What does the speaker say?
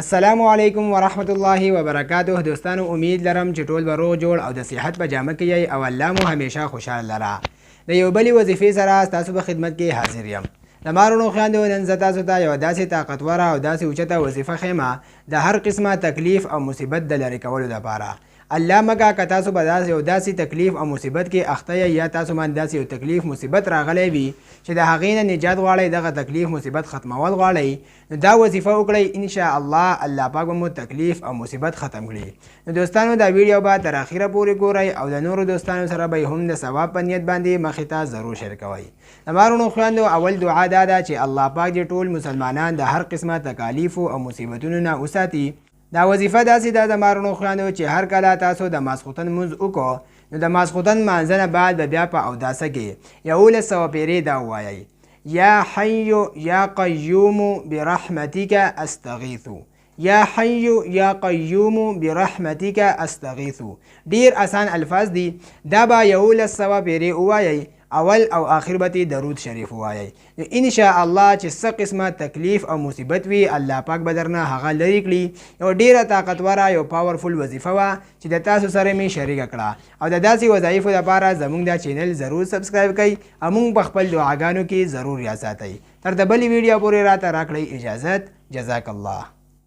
السلام علیکم ورحمت الله وبرکاته. دوستانو امید لرم چې ټول به روغ جوړ او د صحت په جامه کې یې او الله مو همیشه خوشحاله لره. د یو بلې وظیفې سره ستاسو په خدمت کې حاضر یم. د مارونو خویندو نن زه تاسو ته یوه داسې طاقتوره او داسې اوچته وظیفه ښیمه د هر قسمه تکلیف او مصیبت د لرې کولو دپاره. الله مګه که تاسو به داسې تکلیف او مصیبت کې اخته یا تاسو باندې داسې یو تکلیف مصیبت راغلی وي چې د هغې نه نجات غواړئ، دغه تکلیف مصیبت ختمول غواړئ، نو دا وظیفه وکړئ. انشاءالله الله پاک به مو تکلیف او مصیبت ختم کړي. نو دوستانو دا ویډیو به تر اخره پورې ګورئ او د نورو دوستانو سره به هم د ثواب په نیت باندې مخې ته ضرور شیر کوئ. د مارونو خویندو اول دعا دا ده چې الله پاک دې ټول مسلمانان د هر قسمه تکالیفو او مصیبتونو نه وساتي. دا وظیفه داسې ده د مارونو خویندو چې هر کله تاسو د ماسخوتن لمونځ وکړو نو د ماسخوتن لمانځه نه بعد به بیا په اوداسه کې 1100 پیرې دا ووایئ: یا حی یا قیوم برحمتک استغیث، یا حی یا قیوم برحمتک استغیث. ډیر آسان الفاظ دي. دا به 1100 پیرې ووایئ. اول او آخر به درود شریف ووایئ. ان شاء الله چې څه قسمه تکلیف او مصیبت وي الله پاک به درنه هغه لرې کړي. یو ډیره طاقتوره یو پاورفل وظیفه وه چې د تاسو سره مې شریکه کړه او د داسې وظایفو لپاره زموږ دا چینل ضرور سبسکرایب کړئ او موږ په خپل دعاګانو کې ضرور یاد ساتئ. تر د بلې ویډیو پورې راته راکړئ اجازت. جزاک الله.